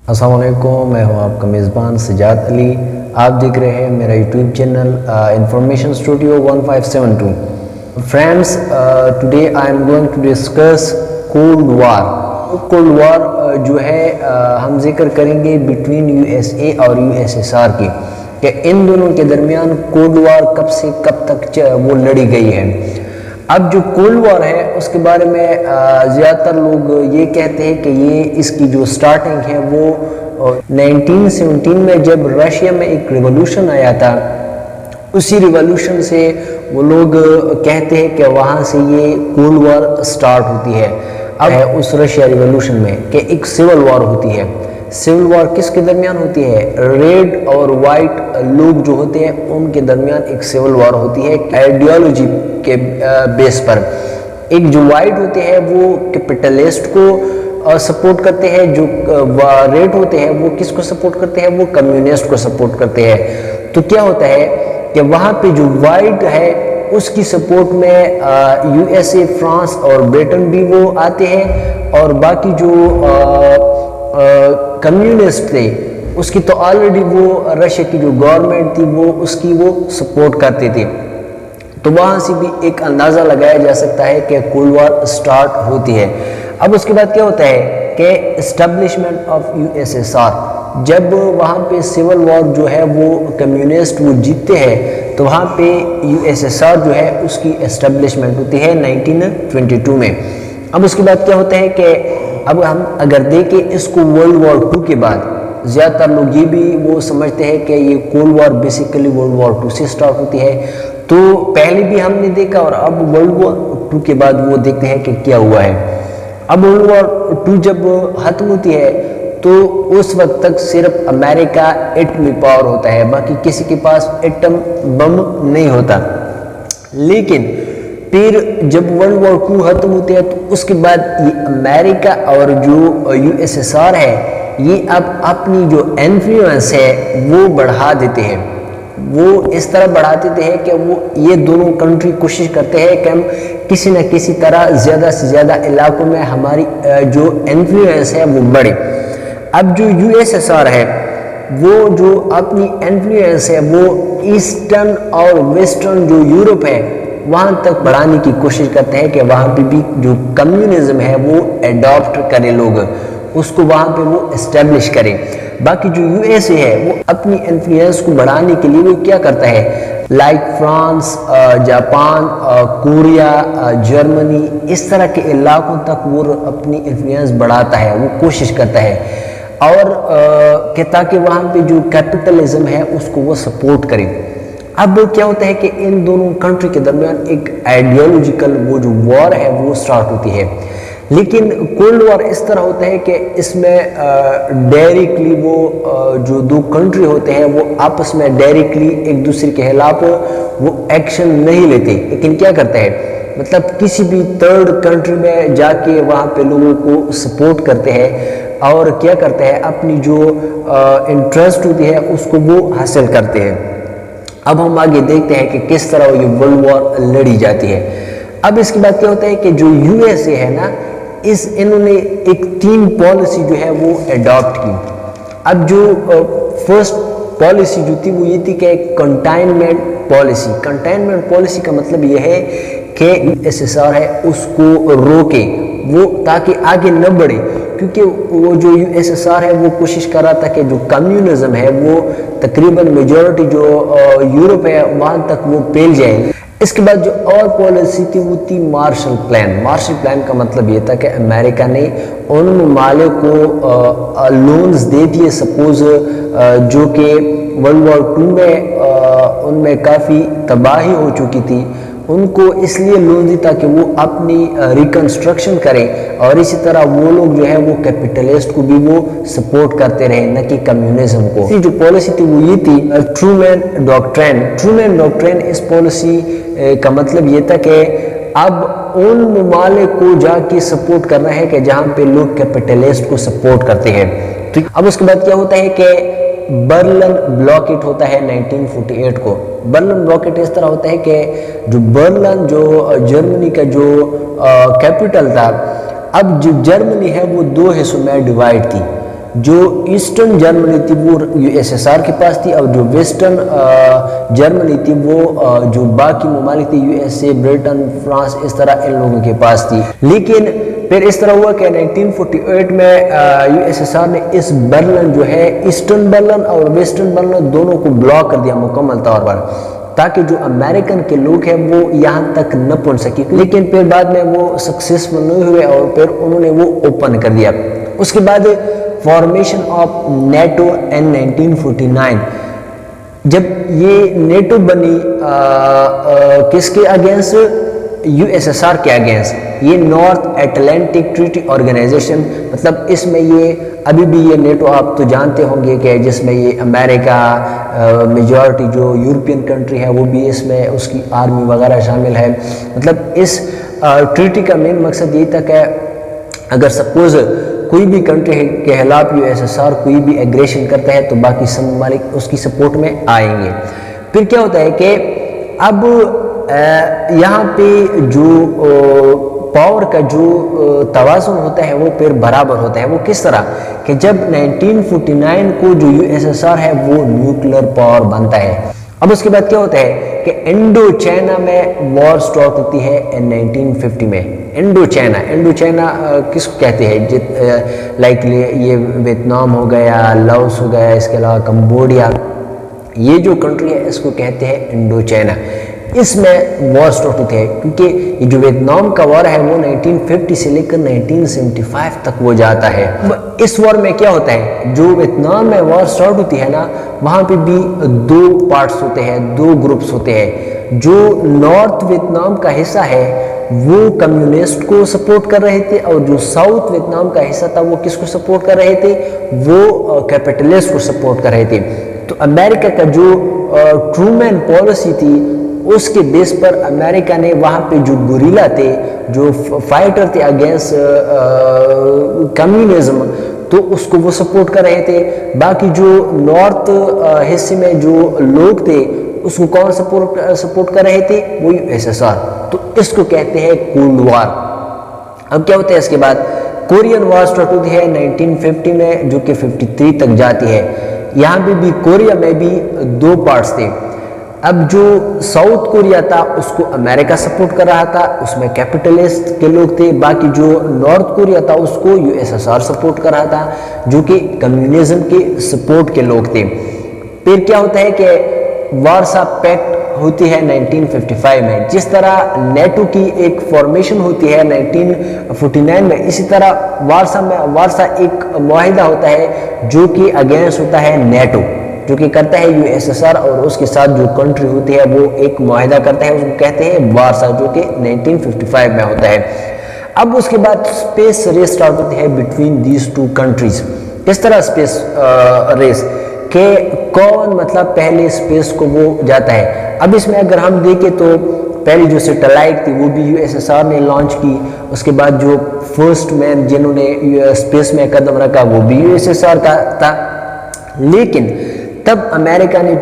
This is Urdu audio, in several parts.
السلام علیکم، میں ہوں آپ کا میزبان سجاد علی۔ آپ دیکھ رہے ہیں میرا YouTube channel information studio 1572۔ Friends, today I am going to discuss cold war. Cold war جو ہے ہم ذکر کریں گے بٹوین یو ایس اے اور یو ایس ایس آر کی، کہ ان دونوں کے درمیان کولڈ وار کب سے کب تک وہ لڑی گئی ہے۔ اب جو کولڈ وار ہے اس کے بارے میں زیادہ تر لوگ یہ کہتے ہیں کہ اس کی جو سٹارٹنگ ہے وہ 1917 میں جب رشیا میں ایک ریولوشن آیا تھا، اسی ریولوشن سے وہ لوگ کہتے ہیں کہ وہاں سے یہ کولڈ وار سٹارٹ ہوتی ہے۔ اب ہے اس رشیا ریولوشن میں کہ ایک سول وار ہوتی ہے۔ سول وار کس کے درمیان ہوتی ہے؟ ریڈ اور وائٹ لوگ جو ہوتے ہیں ان کے درمیان ایک سول وار ہوتی ہے آئیڈیالوجی کے بیس پر۔ ایک جو وائٹ ہوتے ہیں وہ کیپٹلسٹ کو سپورٹ کرتے ہیں، جو ریڈ ہوتے ہیں وہ کس کو سپورٹ کرتے ہیں؟ وہ کمیونسٹ کو سپورٹ کرتے ہیں۔ تو کیا ہوتا ہے کہ وہاں پہ جو وائٹ ہے اس کی سپورٹ میں یو ایس اے، فرانس اور برٹن بھی وہ آتے ہیں، اور باقی جو کمیونسٹ تھے اس کی تو آلریڈی وہ رشیا کی جو گورنمنٹ تھی وہ اس کی وہ سپورٹ کرتے تھے۔ تو وہاں سے بھی ایک اندازہ لگایا جا سکتا ہے کہ کولڈ وار سٹارٹ ہوتی ہے۔ اب اس کے بعد کیا ہوتا ہے کہ establishment of U S S R, جب وہاں پہ سول وار جو ہے وہ کمیونسٹ وہ جیتتے ہیں تو وہاں پہ یو ایس ایس آر جو ہے اس کی اسٹیبلشمنٹ ہوتی ہے 1922 میں۔ اب اس کے بعد کیا ہوتا ہے کہ اب ہم اگر دیکھیں اس کو ورلڈ وار 2 کے بعد، زیادہ تر لوگ یہ بھی وہ سمجھتے ہیں کہ یہ cold war basically world war 2 سے سٹارٹ ہوتی ہے۔ تو پہلے بھی ہم نے دیکھا اور اب ورلڈ وار 2 کے بعد وہ دیکھتے ہیں کہ کیا ہوا ہے۔ اب ورلڈ وار 2 جب ختم ہوتی ہے تو اس وقت تک صرف امریکہ ایٹمی پاور ہوتا ہے، باقی کسی کے پاس ایٹم بم نہیں ہوتا۔ لیکن پھر جب ورلڈ وار 2 ختم ہوتے ہیں تو اس کے بعد یہ امریکہ اور جو یو ایس ایس آر ہے یہ اب اپنی جو انفلوئنس ہے وہ بڑھا دیتے ہیں۔ وہ اس طرح بڑھا دیتے ہیں کہ وہ یہ دونوں کنٹری کوشش کرتے ہیں کہ ہم کسی نہ کسی طرح زیادہ سے زیادہ علاقوں میں ہماری جو انفلوئنس ہے وہ بڑھے۔ اب جو یو ایس ایس آر ہے وہ جو اپنی انفلوئنس ہے وہ ایسٹرن اور ویسٹرن جو یورپ ہے وہاں تک بڑھانے کی کوشش کرتے ہیں کہ وہاں پہ بھی جو کمیونزم ہے وہ ایڈاپٹ کرے، لوگ اس کو وہاں پہ وہ اسٹیبلش کریں۔ باقی جو یو ایس اے ہے وہ اپنی انفلوئنس کو بڑھانے کے لیے وہ کیا کرتا ہے، like France, Japan, Korea, Germany, اس طرح کے علاقوں تک وہ اپنی انفلوئنس بڑھاتا ہے، وہ کوشش کرتا ہے، اور کہ تاکہ وہاں پہ جو کیپٹلزم ہے اس کو وہ سپورٹ کرے۔ اب کیا ہوتا ہے کہ ان دونوں کنٹری کے درمیان ایک آئیڈیالوجیکل وہ جو وار ہے وہ سٹارٹ ہوتی ہے۔ لیکن کولڈ وار اس طرح ہوتا ہے کہ اس میں ڈائریکٹلی وہ جو دو کنٹری ہوتے ہیں وہ آپس میں ڈائریکٹلی ایک دوسرے کے خلاف وہ ایکشن نہیں لیتے، لیکن کیا کرتا ہے مطلب کسی بھی تھرڈ کنٹری میں جا کے وہاں پہ لوگوں کو سپورٹ کرتے ہیں اور کیا کرتا ہے اپنی جو انٹرسٹ ہوتی ہے اس کو وہ حاصل کرتے ہیں۔ اب ہم آگے دیکھتے ہیں کہ کس طرح یہ ورلڈ وار لڑی جاتی ہے۔ اب اس کے بعد کیا ہوتا ہے کہ جو یو ایس اے ہے نا، انہوں نے ایک 3 پالیسی جو ہے وہ ایڈاپٹ کی۔ اب جو فرسٹ پالیسی جو تھی وہ یہ تھی کہ کنٹائنمنٹ پالیسی۔ کنٹائنمنٹ پالیسی کا مطلب یہ ہے کہ یو ایس ایس آر ہے اس کو روکے وہ تاکہ آگے نہ بڑھے، کیونکہ وہ جو یو ایس ایس آر ہے وہ کوشش کر رہا تھا کہ جو کمیونزم ہے وہ تقریباً میجورٹی جو یورپ ہے وہاں تک وہ پھیل جائے۔ اس کے بعد جو اور پالیسی تھی وہ تھی مارشل پلان۔ مارشل پلان کا مطلب یہ تھا کہ امریکہ نے ان ممالک کو لونز دے دیے، سپوز جو کہ ورلڈ وار 2 میں ان میں کافی تباہی ہو چکی تھی، ان کو اس لیے لون دی تاکہ وہ اپنی ریکنسٹرکشن کریں، اور اسی طرح وہ لوگ جو ہے وہ کیپٹلسٹ کو بھی وہ سپورٹ کرتے رہے، نہ کہ کمیونزم کو۔ جو پالیسی تھی وہ یہ تھی ٹرومین ڈاکٹرین۔ ٹرومین ڈاکٹرین اس پالیسی کا مطلب یہ تھا کہ اب ان ممالک کو جا کے سپورٹ کرنا ہے کہ جہاں پہ لوگ کیپٹلسٹ کو سپورٹ کرتے ہیں۔ تو اب اس کے بعد کیا ہوتا ہے کہ برلن بلاکیٹ ہوتا ہے 1948 کو۔ برلن بلاکیٹ اس طرح ہوتا ہے کہ جو برلن جو جرمنی کا جو کیپٹل تھا، اب جو جرمنی ہے وہ 2 حصوں میں ڈیوائیڈ کی۔ جو ایسٹرن جرمنی تھی وہ USSR کے پاس تھی، اور جو ویسٹرن جرمنی تھی وہ جو باقی ممالک تھی USA، برٹن، فرانس، اس طرح ان لوگوں کے پاس تھی۔ لیکن پھر اس طرح ہوا کہ 1948 میں USSR نے اس برلن جو ہے ایسٹرن برلن اور ویسٹرن برلن دونوں کو بلاک کر دیا مکمل طور پر، تاکہ جو امریکن کے لوگ ہیں وہ یہاں تک نہ پہنچ سکے۔ لیکن پھر بعد میں وہ سکسیسفل نہیں ہوئے اور پھر انہوں نے وہ اوپن کر دیا۔ اس کے بعد فارمیشن آف نیٹو ان 1949، جب یہ نیٹو بنی کس کے اگینسٹ؟ USSR کے اگینسٹ، یہ نارتھ اٹلانٹک ٹریٹی آرگنائزیشن، مطلب اس میں یہ ابھی بھی یہ نیٹو آپ تو جانتے ہوں گے کہ جس میں یہ امریکہ، میجورٹی جو یورپین کنٹری ہے وہ بھی اس میں اس کی آرمی وغیرہ شامل ہے۔ مطلب اس ٹریٹی کا مین مقصد یہ تھا کہ اگر سپوز کوئی بھی کنٹری کے خلاف USSR کوئی بھی ایگریشن کرتا ہے تو باقی سب ممالک اس کی سپورٹ میں آئیں گے۔ پھر کیا ہوتا ہے کہ اب یہاں پہ جو پاور کا جو توازن ہوتا ہے وہ پھر برابر ہوتا ہے۔ وہ کس طرح کہ جب 1949 کو جو USSR ہے وہ نیوکلیر پاور بنتا ہے۔ اب اس کے بعد کیا ہوتا ہے کہ انڈو چائنا میں وار سٹارٹ ہوتی ہے 1950 میں۔ انڈو چائنا کس کو کہتے ہیں؟ لائکلی یہ ویتنام ہو گیا، لاؤس ہو گیا، اس کے علاوہ کمبوڈیا، یہ جو کنٹری ہے اس کو کہتے ہیں انڈو چائنا۔ اس میں وار سٹارٹ ہوتی ہے کیونکہ یہ جو ویتنام کا وار ہے وہ 1950 سے لے کر 1975 تک وہ جاتا ہے۔ اس وار میں کیا ہوتا ہے، جو ویتنام میں وار سٹارٹ ہوتی ہے نا، وہاں پہ بھی دو پارٹس ہوتے ہیں، دو گروپس ہوتے ہیں۔ جو نارتھ ویتنام کا حصہ ہے وہ کمیونسٹ کو سپورٹ کر رہے تھے، اور جو ساؤتھ ویتنام کا حصہ تھا وہ کس کو سپورٹ کر رہے تھے؟ وہ کیپٹلسٹ کو سپورٹ کر رہے تھے۔ تو امریکہ کا جو ٹرومین پالیسی تھی اس کے بیس پر امریکہ نے وہاں پہ جو گوریلا تھے، جو فائٹر تھے اگینسٹ کمیونزم، تو اس کو وہ سپورٹ کر رہے تھے۔ باقی جو نارتھ حصے میں جو لوگ تھے اس کو کون سپورٹ کر رہے تھے؟ وہ USSR۔ تو اس کو کہتے ہیں کولڈ وار۔ اب کیا ہوتا ہے اس کے بعد؟ کورین وار سٹارٹ ہوتی ہے 1950 میں جو کہ 53 تک جاتی ہے۔ یہاں بھی کوریا میں بھی دو پارٹس تھے۔ اب جو ساؤتھ کوریا تھا اس کو امریکہ سپورٹ کر رہا تھا، اس میں کیپٹلسٹ کے لوگ تھے۔ باقی جو نارتھ کوریا تھا اس کو USSR سپورٹ کر رہا تھا جو کہ کمیونزم کے سپورٹ کے لوگ تھے۔ پھر کیا ہوتا ہے کہ وارسا پیکٹ ہوتی ہے 1955 میں۔ جس طرح نیٹو کی ایک فارمیشن ہوتی ہے 1949 میں، اسی طرح وارسا ایک معاہدہ ہوتا ہے جو کہ اگینسٹ ہوتا ہے نیٹو، جو کہ کرتا ہے USSR، اور اس کے ساتھ جو کنٹری ہوتی ہے وہ ایک معاہدہ کرتا ہے، اس کو کہتے ہیں وارسا، جو کہ 1955 میں ہوتا ہے۔ اب اس کے بعد اسپیس ریس سٹارٹ ہوتی ہے بٹوین دیز ٹو کنٹریز۔ کس طرح اسپیس ریس کہ کون مطلب پہلے اسپیس کو وہ جاتا ہے۔ اب اس میں اگر ہم دیکھیں تو پہلی جو سیٹلائٹ تھی وہ بھی USSR نے لانچ کی، اس کے بعد جو فرسٹ مین جنہوں نے اسپیس میں قدم رکھا وہ بھی USSR کا تھا۔ لیکن تب امریکہ نے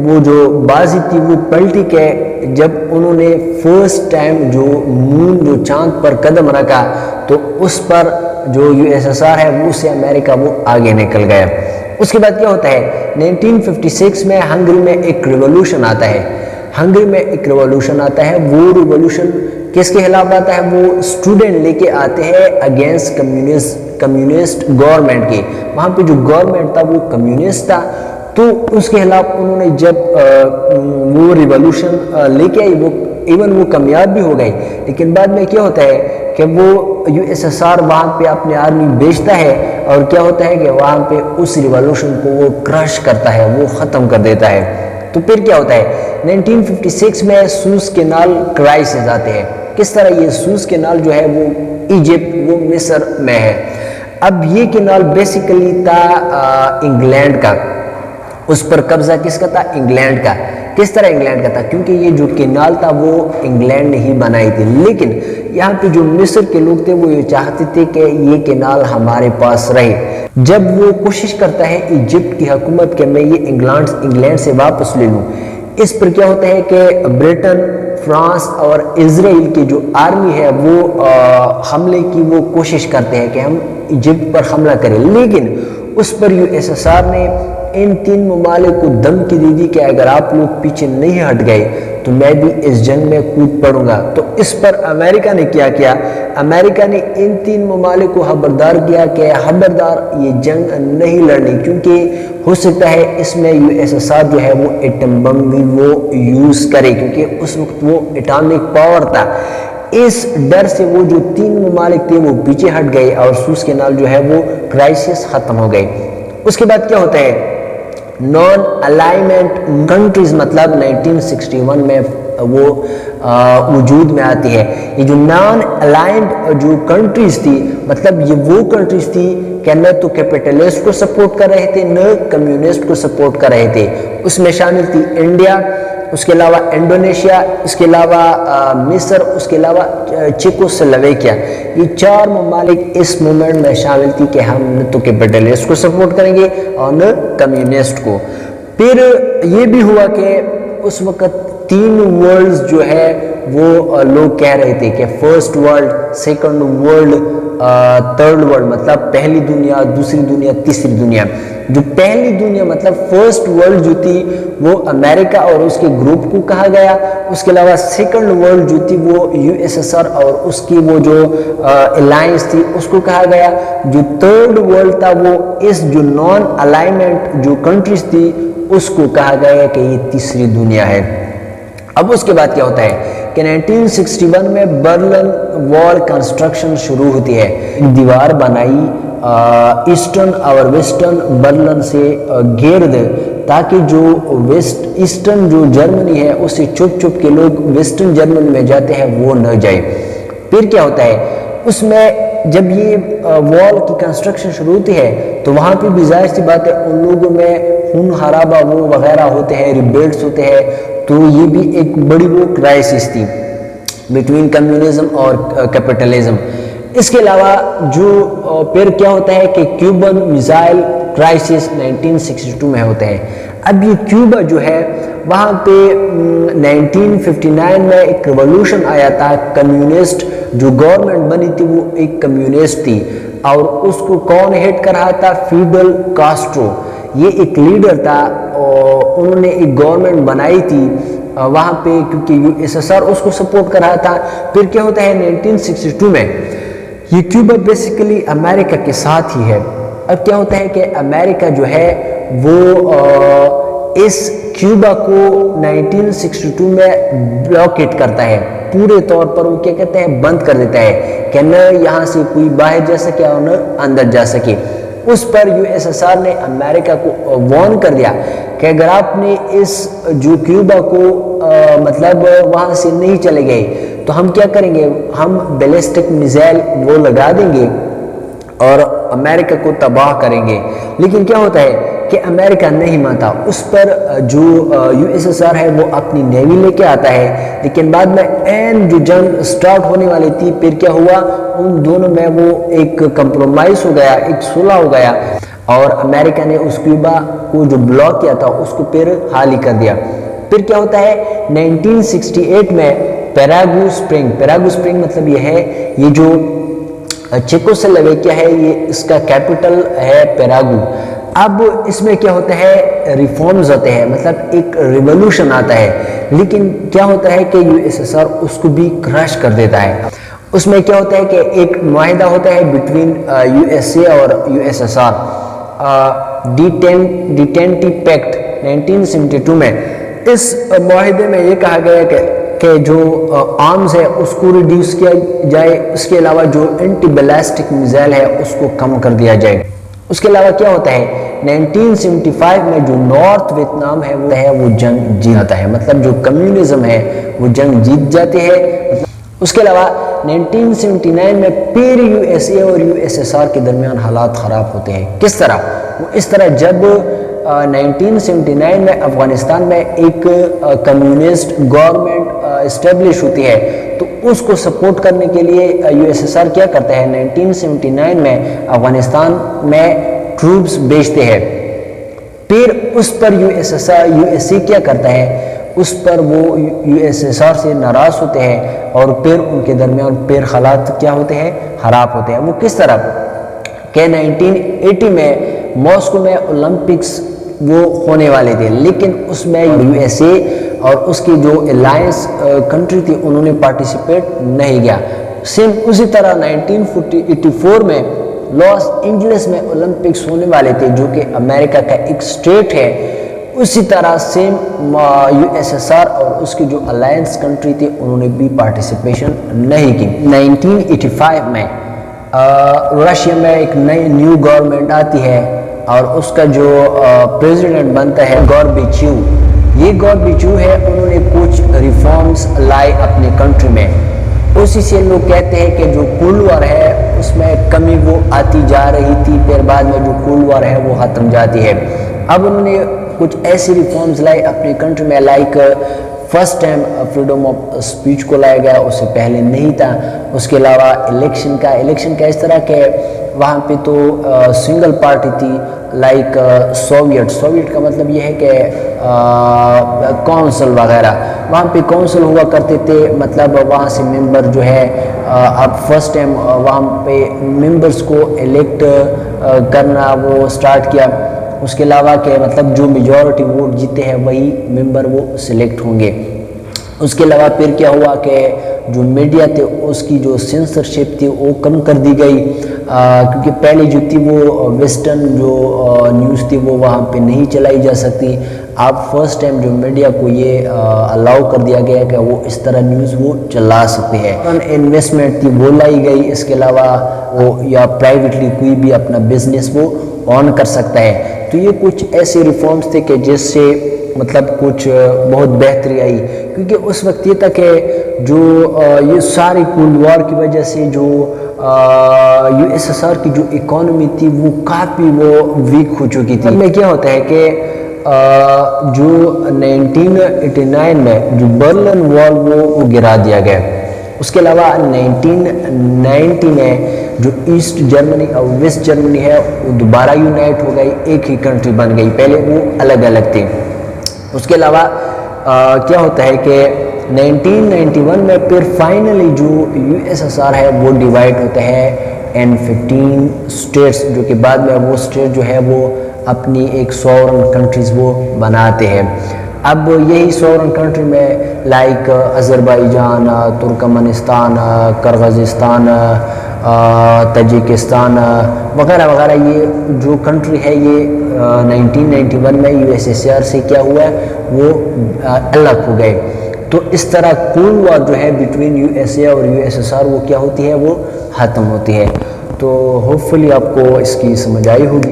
وہ جو بازی تھی وہ پلٹی کہ جب انہوں نے فرسٹ ٹائم جو مون جو چاند پر قدم رکھا تو اس پر جو USSR ہے وہ سے امریکہ وہ آگے نکل گیا۔ اس کے بعد کیا ہوتا ہے 1956 میں ہنگری میں ایک ریولوشن آتا ہے۔ ہنگری میں ایک ریولوشن آتا ہے، وہ ریولوشن کس کے خلاف آتا ہے؟ وہ اسٹوڈنٹ لے کے آتے ہیں اگینسٹ کمیونسٹ گورنمنٹ کے۔ وہاں پہ جو گورنمنٹ تھا وہ کمیونسٹ تھا، تو اس کے خلاف انہوں نے جب وہ ریولوشن لے کے آئی، وہ ایون وہ کامیاب بھی ہو گئی، لیکن بعد میں کیا ہوتا ہے کہ وہ USSR وہاں پہ اپنی آرمی بھیجتا ہے، اور کیا ہوتا ہے کہ وہاں پہ اس ریولوشن کو وہ کرش کرتا ہے، وہ ختم کر دیتا ہے۔ تو پھر کیا ہوتا ہے 1956 میں سوئس کینال کرائسس آتے ہیں۔ کس طرح یہ سوئس کینال جو ہے وہ ایجپٹ، وہ مصر میں ہے۔ اب یہ کینال بیسیکلی تھا انگلینڈ کا، اس پر قبضہ کس کا تھا؟ انگلینڈ کا۔ کس طرح انگلینڈ کا تھا؟ کیونکہ یہ جو کینال تھا وہ انگلینڈ نے ہی بنائی تھی، لیکن یہاں پہ جو مصر کے لوگ تھے وہ یہ چاہتے تھے کہ یہ کینال ہمارے پاس رہے۔ جب وہ کوشش کرتا ہے ایجپٹ کی حکومت کہ میں یہ انگلینڈ سے واپس لے لوں، اس پر کیا ہوتا ہے کہ برٹن، فرانس اور اسرائیل کی جو آرمی ہے وہ حملے کی وہ کوشش کرتے ہیں کہ ہم ایجپٹ پر حملہ کریں، لیکن اس پر USSR نے ان تین ممالک کو دھمکی دی دی کہ اگر آپ لوگ پیچھے نہیں ہٹ گئے تو میں بھی اس جنگ میں کود پڑوں گا۔ تو اس پر امریکہ نے کیا کیا؟ امریکہ نے ان تین ممالک کو خبردار کیا کہ خبردار یہ جنگ نہیں لڑنی، کیونکہ ہو سکتا ہے اس میں USSR جو ہے وہ ایٹم بم بھی وہ یوز کرے، کیونکہ اس وقت وہ اٹامک پاور تھا۔ اس ڈر سے وہ جو تین ممالک تھے وہ پیچھے ہٹ گئے اور سوز کینال جو ہے وہ کرائسس ختم ہو گئے۔ اس کے بعد کیا ہوتا ہے؟ نان الائنمنٹ کنٹریز مطلب 1961 میں وہ وجود میں آتی ہے۔ یہ جو نان الائنڈ جو کنٹریز تھی، مطلب یہ وہ کنٹریز تھی کہ نہ تو کیپٹلسٹ کو سپورٹ کر رہے تھے نہ کمیونسٹ کو سپورٹ کر رہے تھے۔ اس میں شامل تھی انڈیا، اس کے علاوہ انڈونیشیا، اس کے علاوہ مصر، اس کے علاوہ چیکوسلوواکیا۔ یہ چار ممالک اس مومنٹ میں شامل تھی کہ ہم نہ تو کیپٹلسٹ کو سپورٹ کریں گے اور نہ کمیونسٹ کو۔ پھر یہ بھی ہوا کہ اس وقت تین ورلڈز جو ہے وہ لوگ کہہ رہے تھے کہ first world, second world, third world, مطلب پہلی دنیا، دوسری دنیا، تیسری دنیا۔ جو پہلی دنیا مطلب فرسٹ ورلڈ جو تھی وہ امریکہ اور اس کے گروپ کو کہا گیا۔ اس کے علاوہ سیکنڈ ورلڈ جو تھی وہ USSR اور اس کی وہ جو الائنس تھی اس کو کہا گیا۔ جو تھرڈ ورلڈ تھا وہ اس جو نان الائنمنٹ جو کنٹریز تھی اس کو کہا گیا کہ یہ تیسری دنیا ہے۔ اب اس کے بعد کیا ہوتا ہے کہ 1961 میں برلن وال کنسٹرکشن شروع ہوتی ہے۔ دیوار بنائی ایسٹرن اور ویسٹرن برلن سے گرد، تاکہ جو ایسٹرن جو جرمنی ہے اس سے چھپ چھپ کے لوگ ویسٹرن جرمنی میں جاتے ہیں وہ نہ جائے۔ پھر کیا ہوتا ہے اس میں جب یہ وال کی کنسٹرکشن شروع ہوتی ہے تو وہاں پہ بھی ظاہر سی بات ہے ان لوگوں میں خون خرابہ وہ وغیرہ ہوتے ہیں، ریبیلٹس ہوتے ہیں، تو یہ بھی ایک بڑی وہ کرائسس تھی بٹوین کمیونزم اور کیپٹلزم۔ اس کے علاوہ جو پھر کیا ہوتا ہے کہ کیوبن میزائل کرائسس 1962 میں ہوتے ہیں۔ اب یہ کیوبا جو ہے وہاں پہ 1959 میں ایک ریولوشن آیا تھا، کمیونسٹ جو گورنمنٹ بنی تھی وہ ایک کمیونسٹ تھی، اور اس کو کون ہیڈ کر رہا تھا؟ فیڈل کاسٹرو۔ یہ ایک لیڈر تھا اور انہوں نے ایک گورنمنٹ بنائی تھی وہاں پہ، کیونکہ USSR اس کو سپورٹ کر رہا تھا۔ پھر کیا ہوتا ہے 1962 میں یہ کیوبا بیسیکلی امریکہ کے ساتھ ہی ہے۔ اب کیا ہوتا ہے کہ امریکہ جو ہے وہ اس کیوبا کو 1962 میں بلاکیٹ کرتا ہے، پورے طور پر وہ کیا کہتے ہیں بند کر دیتا ہے کہ نہ یہاں سے کوئی باہر جا سکے اور نہ اندر جا سکے۔ اس پر USSR نے امریکہ کو وارن کر دیا کہ اگر آپ نے اس جو کیوبا کو مطلب وہاں سے نہیں چلے گئے تو ہم کیا کریں گے، ہم بیلسٹک میزائل وہ لگا دیں گے اور امریکہ کو تباہ کریں گے۔ لیکن کیا ہوتا ہے کہ امریکہ نہیں مانتا، اس پر جو USSR ہے وہ اپنی نیوی لے کے آتا ہے، لیکن بعد میں این جو جنگ سٹارٹ ہونے والی تھی پھر کیا ہوا، ان دونوں میں وہ ایک کمپرومائز ہو گیا، ایک صلح ہو گیا، اور امریکہ نے اس کیوبا کو جو بلاک کیا تھا اس کو پھر خالی کر دیا۔ پھر کیا ہوتا ہے 1968 میں پیراگو سپرنگ مطلب یہ ہے، یہ جو چیکوسلوواکیا ہے یہ اس کا کیپٹل ہے پیراگو۔ اب اس میں کیا ہوتا ہے ریفارمز ہوتے ہیں، مطلب ایک ریولوشن آتا ہے، لیکن کیا ہوتا ہے کہ USSR اس کو بھی کرش کر دیتا ہے۔ اس میں کیا ہوتا ہے کہ ایک معاہدہ ہوتا ہے بٹوین USA اور USSR، ڈیٹینٹی پیکٹ 1972 میں۔ اس معاہدے میں یہ کہا گیا کہ جو آرمز ہے اس کو ریڈیوس کیا جائے، اس کے علاوہ جو اینٹی بیلسٹک میزائل ہے اس کو کم کر دیا جائے۔ اس کے علاوہ کیا ہوتا ہے 1975 میں جو نارتھ ویتنام ہے وہ جنگ جیت جاتا ہے، مطلب جو کمیونزم ہے وہ جنگ جیت جاتے ہیں۔ اس کے علاوہ 1979 میں پھر USA اور USSR کے درمیان حالات خراب ہوتے ہیں۔ کس طرح؟ وہ اس طرح جب 1979 میں افغانستان میں ایک کمیونسٹ گورنمنٹ اسٹیبلش ہوتی ہے تو اس کو سپورٹ کرنے کے لیے USSR کیا کرتا ہے 1979 میں افغانستان میں ٹروپس بھیجتے ہیں۔ پھر اس پر USA کیا کرتا ہے، اس پر وہ USSR سے ناراض ہوتے ہیں اور پھر ان کے درمیان پھر حالات کیا ہوتے ہیں خراب ہوتے ہیں۔ وہ کس طرح کہ 1980 میں ماسکو میں اولمپکس وہ ہونے والے تھے، لیکن اس میں USA اور اس کی جو الائنس کنٹری تھی انہوں نے پارٹیسپیٹ نہیں کیا۔ سیم اسی طرح 1984 میں لاس اینجلس میں اولمپکس ہونے والے تھے جو کہ امریکہ کا ایک اسٹیٹ ہے، اسی طرح سیم USSR اور اس کی جو الائنس کنٹری تھی انہوں نے بھی پارٹیسپیشن نہیں کی۔ 1985 میں رشیا میں ایک نئی نیو گورنمنٹ آتی ہے اور اس کا جو پریزیڈنٹ بنتا ہے گوربیچیو۔ یہ گوربیچیو ہے، انہوں نے کچھ ریفارمز لائے اپنی کنٹری میں، اسی سے لوگ کہتے ہیں کہ جو کولڈ وار ہے اس میں کمی وہ آتی جا رہی تھی، پھر بعد میں جو کولڈ وار ہے وہ ختم جاتی ہے۔ اب انہوں نے کچھ ایسی ریفارمز لائے اپنی کنٹری میں، like first time freedom of speech کو لایا گیا، اس سے پہلے نہیں تھا۔ اس کے علاوہ الیکشن کا اس طرح کہ وہاں پہ تو سنگل پارٹی تھی، لائک سوویٹ کا مطلب یہ ہے کہ کونسل وغیرہ، وہاں پہ کونسل ہوا کرتے تھے، مطلب وہاں سے ممبر جو ہے اب فرسٹ ٹائم وہاں پہ ممبرز کو الیکٹ کرنا وہ سٹارٹ کیا۔ اس کے علاوہ کہ مطلب جو میجورٹی ووٹ جیتے ہیں وہی ممبر وہ سلیکٹ ہوں گے۔ اس کے علاوہ پھر کیا ہوا کہ جو میڈیا تھے اس کی جو سینسرشپ تھی وہ کم کر دی گئی، کیونکہ پہلے جو تھی وہ ویسٹرن جو نیوز تھی وہ وہاں پہ نہیں چلائی جا سکتی۔ اب فرسٹ ٹائم جو میڈیا کو یہ الاؤ کر دیا گیا کہ وہ اس طرح نیوز وہ چلا سکتے ہیں۔ انویسٹمنٹ تھی وہ لائی گئی، اس کے علاوہ وہ یا پرائیویٹلی کوئی بھی اپنا بزنس وہ آن کر سکتا ہے۔ تو یہ کچھ ایسے ریفارمز تھے کہ جس سے مطلب کچھ بہت بہتری آئی، کیونکہ اس وقت یہ تھا کہ جو یہ ساری کولڈ وار کی وجہ سے جو USSR کی جو اکانومی تھی وہ کافی وہ ویک ہو چکی تھی۔ میں کیا ہوتا ہے کہ جو 1989 میں جو برلن وال وہ گرا دیا گیا، اس کے علاوہ 1990 میں جو ایسٹ جرمنی اور ویسٹ جرمنی ہے وہ دوبارہ یونائٹ ہو گئی، ایک ہی کنٹری بن گئی، پہلے وہ الگ الگ تھی۔ اس کے علاوہ کیا ہوتا ہے کہ 1991 میں پھر فائنلی جو USSR ہے وہ ڈیوائڈ ہوتا ہے ان 15 اسٹیٹس، جو کہ بعد میں وہ اسٹیٹ جو ہے وہ اپنی ایک سورن کنٹریز وہ بناتے ہیں۔ اب یہی سورن کنٹری میں like Azerbaijan, Turkmenistan, Kyrgyzstan, Tajikistan وغیرہ وغیرہ، یہ جو کنٹری ہے یہ 1991 میں USSR سے کیا ہوا ہے وہ الگ ہو گئے۔ تو اس طرح کولڈ وار جو ہے بٹوین USA اور USSR وہ کیا ہوتی ہے وہ ختم ہوتی ہے۔ تو ہوپ فلی آپ کو اس کی سمجھ آئی ہوگی۔